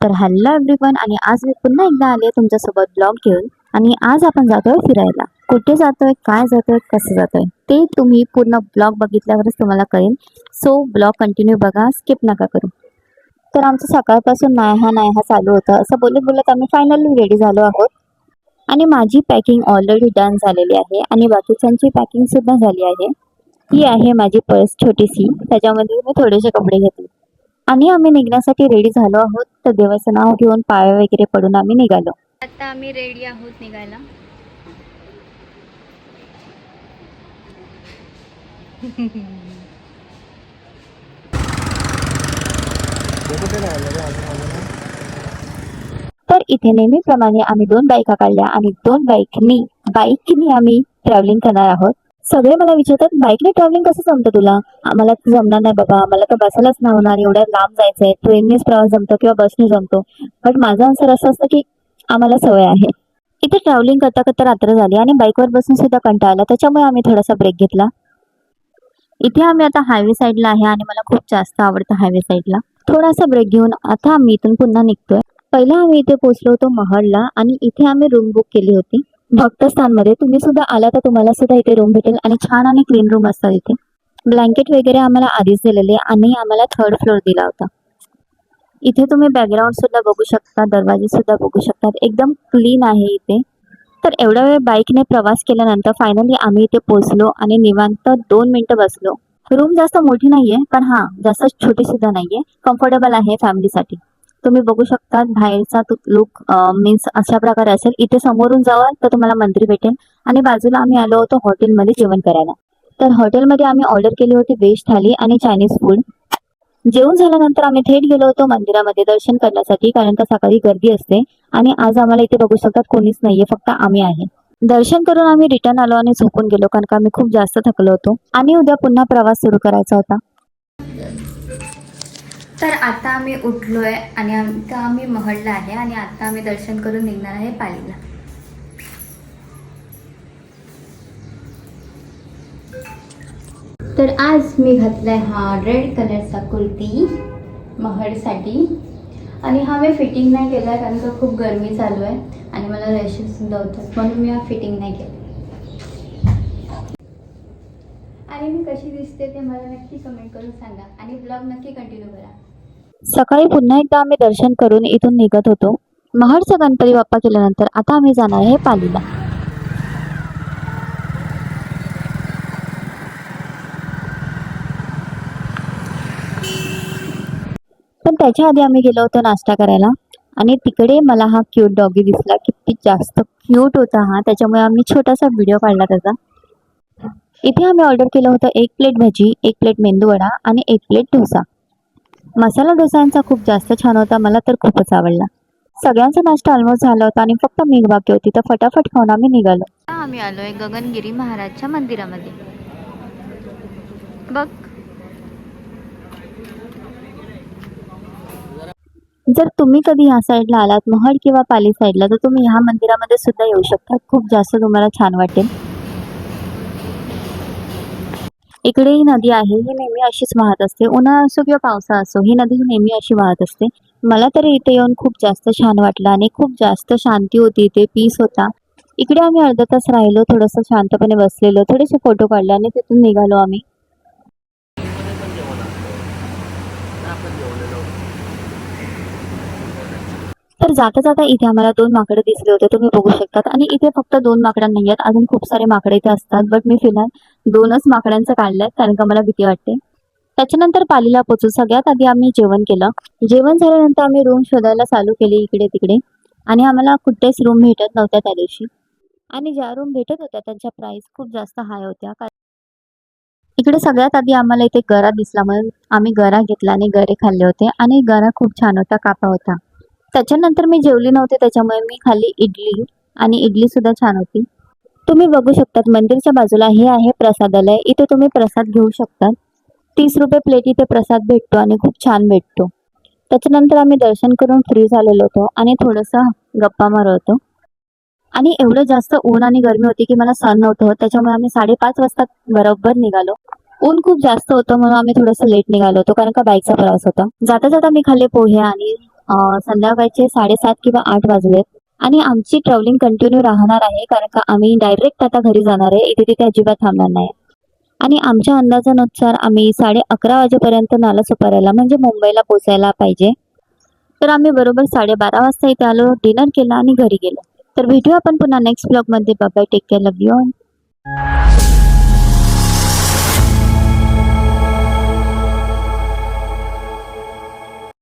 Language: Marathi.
तर हॅलो एव्हरीवन, आणि आज मी पुन्हा एकदा आले तुमच्यासोबत ब्लॉग घेऊन. आणि आज आपण जातोय फिरायला. कुठे जातोय, काय जातोय, कसं जातोय ते तुम्ही पूर्ण ब्लॉग बघितल्यावरच तुम्हाला कळेल. सो ब्लॉग कंटिन्यू बघा, स्किप नका करू. तर आमचं सकाळपासून नाही हा चालू होतं. असं बोलत बोलत आम्ही फायनली रेडी झालो आहोत. आणि माझी पॅकिंग ऑलरेडी डन झालेली आहे आणि बाकीच्यांची पॅकिंग सुद्धा झाली आहे. ही आहे माझी पर्स छोटीशी, त्याच्यामध्ये मी थोडेसे कपडे घेतले आणि आम्ही निघण्यासाठी रेडी झालो आहोत. तर देवाचं नाव घेऊन पाय वगैरे पडून आम्ही निघालो. आता आम्ही रेडी आहोत निघायला. तर इथे नेहमीप्रमाणे आम्ही 2 बाईका काढल्या आणि 2 बाईकनी आम्ही ट्रॅव्हलिंग करणार आहोत. सगळे मला विचारतात, बाईकने ट्रॅव्हलिंग कसं जमतं तुला? आम्हाला तर जमणार नाही बाबा, मला तर बसायलाच नाही होणार, एवढ्या लांब जायचंय. ट्रेननेच प्रवास जमतो किंवा बसने जमतो. बट माझं आन्सर असं असतं की आम्हाला सवय आहे. इथे ट्रॅव्हलिंग करता करता रात्र झाली आणि बाईकवर बसून सुद्धा कंटाळा आला, त्याच्यामुळे आम्ही थोडासा ब्रेक घेतला. इथे आम्ही आता हायवे साईडला आहे आणि मला खूप जास्त आवडतं हायवे साईडला. थोडासा ब्रेक घेऊन आता आम्ही इथून पुन्हा निघतोय. पहिला आम्ही इथे पोहोचलो होतो महडला आणि इथे आम्ही रूम बुक केली होती भक्तस्थानमध्ये. तुम्ही सुद्धा आला तर तुम्हाला सुद्धा इथे रूम भेटेल आणि छान आणि क्लीन रूम असतात इथे. ब्लँकेट वगैरे आम्हाला आधीच दिलेले आणि आम्हाला 3rd फ्लोअर दिला होता. इथे तुम्ही बॅकग्राऊंड सुद्धा बघू शकता, दरवाजे सुद्धा बघू शकतात, एकदम क्लीन आहे इथे. तर एवढा वेळ बाईकने प्रवास केल्यानंतर फायनली आम्ही इथे पोहोचलो आणि निवांत 2 मिनिटं बसलो. रूम जास्त मोठी नाहीये, पण हा जास्त छोटी सुद्धा नाहीये, कम्फर्टेबल आहे फॅमिलीसाठी. तुम्ही बघू शकता बाहेरचा लुक मीन्स अशा प्रकारे असेल. इथे समोरून जावाल तर तुम्हाला मंदिर भेटेल आणि बाजूला आम्ही आलो होतो हॉटेलमध्ये जेवण करायला. तर हॉटेलमध्ये आम्ही ऑर्डर केली होती व्हेज थाली आणि चायनीज फूड. जेवण झाल्यानंतर आम्ही थेट गेलो होतो मंदिरामध्ये दर्शन करण्यासाठी, कारण का सकाळी गर्दी असते आणि आज आम्हाला इथे बघू शकतात कोणीच नाहीये, फक्त आम्ही आहे. दर्शन करून आम्ही रिटर्न आलो आणि झोपून गेलो, कारण का आम्ही खूप जास्त थकलो होतो आणि उद्या पुन्हा प्रवास सुरू करायचा होता. तर आता आम्ही उठलोय आणि आता आम्ही महडला आहे आणि आता आम्ही दर्शन करून निघणार आहे पालीला. तर आज मी घातलाय हा रेड कलरचा कुर्ती महडसाठी आणि हा मी फिटिंग नाही केला कारण का खूप गरमी चालू आहे आणि मला रॅशेस सुद्धा होतात, म्हणून मी हा फिटिंग नाही केला. आणि मी कशी दिसते ते मला नक्की कमेंट करून सांगा आणि ब्लॉग नक्की कंटिन्यू करा. सकाळी पुन्हा एकदा आम्ही दर्शन करून इथून निघत होतो. महडचा गणपती बाप्पा केल्यानंतर आता आम्ही जाणार आहे पालीला. पण त्याच्या आधी आम्ही गेलो होतो नाश्ता करायला आणि तिकडे मला हा क्यूट डॉगी दिसला. किती जास्त क्यूट होता हा, त्याच्यामुळे आम्ही छोटासा व्हिडिओ काढला त्याचा. इथे आम्ही ऑर्डर केलं होतं 1 प्लेट भजी, 1 प्लेट मेंदूवडा आणि 1 प्लेट डोसा. मसाला डोसांचा खूप जास्त छान होता, मला तर खूपच आवडला. सगळ्यांचा नाश्ता ऑलमोस्ट झाला होता आणि फक्त मी बाकी होती, तर फटाफट खाऊन आम्ही निघालो. आम्ही आलोय गगनगिरी महाराजच्या मंदिरामध्ये. बघ, जर तुम्ही कधी ह्या साईडला आलात महड किंवा पाली साईडला, तर तुम्ही ह्या मंदिरामध्ये सुद्धा येऊ शकता. खूप जास्त तुम्हाला छान वाटेल. इकडे ही नदी आहे, ही नेहमी अशीच वाहत असते. उन्हाळा असो किंवा पावसाळा असो, ही नदी नेहमी अशी वाहत असते. मला तरी इथे येऊन खूप जास्त छान वाटलं आणि खूप जास्त शांती होती इथे, पीस होता. इकडे आम्ही अर्धा तास राहिलो, थोडंसं शांतपणे बसलेलो, थोडेसे फोटो काढले आणि तिथून निघालो आम्ही. तर जाता जाता इथे आम्हाला 2 माकडे दिसले होते, तुम्ही बघू शकतात. आणि इथे फक्त 2 माकडं नाही आहेत, अजून खूप सारे माकडे इथे असतात. बट मी फिलहाल 2च माकडांचं काढलंय, कारण का मला भीती वाटते. त्याच्यानंतर पालीला पोहोचू सगळ्यात आधी आम्ही जेवण केलं. जेवण झाल्यानंतर आम्ही रूम शोधायला चालू केली इकडे तिकडे आणि आम्हाला कुठेच रूम भेटत नव्हत्या त्या दिवशी. आणि ज्या रूम भेटत होत्या त्यांच्या प्राइस खूप जास्त हाय होत्या. इकडे सगळ्यात आधी आम्हाला इथे गरा दिसला, म्हणून आम्ही गरा घेतला आणि गरे खाल्ले होते आणि गरा खूप छान होता, कापा होता. त्याच्यानंतर मी जेवली नव्हते, त्याच्यामुळे मी खाल्ली इडली आणि इडली सुद्धा छान होती. तुम्ही बघू शकतात मंदिरच्या बाजूला हे आहे प्रसादालय, इथे तुम्ही प्रसाद घेऊ शकतात. 30 रुपये प्लेट इथे प्रसाद भेटतो आणि खूप छान भेटतो. त्याच्यानंतर आम्ही दर्शन करून फ्री झालेलो होतो आणि थोडंसं गप्पा मारत होतो. आणि एवढं जास्त ऊन आणि गरमी होती की मला सहन नव्हतं होत, त्याच्यामुळे आम्ही 5:30 वाजता बरोबर निघालो. ऊन खूप जास्त होतं म्हणून आम्ही थोडंसं लेट निघालो होतो, कारण का बाईकचा प्रवास होता. जाता जाता मी खाल्ले पोहे आणि संध्याकाळचे 7:30 किंवा 8 वाजलेत आणि आमची ट्रॅव्हलिंग कंटिन्यू राहणार आहे, कारण का आम्ही डायरेक्ट आता घरी जाणार आहे. इथे तिथे अजिबात थांबणार नाही. आणि आमच्या अंदाजानुसार आम्ही 11:30 वाजेपर्यंत नालासोपाऱ्याला म्हणजे मुंबईला पोचायला पाहिजे. तर आम्ही बरोबर 12:30 वाजता इथे आलो, डिनर केला आणि घरी गेलो. तर भेटूया आपण पुन्हा नेक्स्ट ब्लॉगमध्ये. Bye bye, take care, love you all.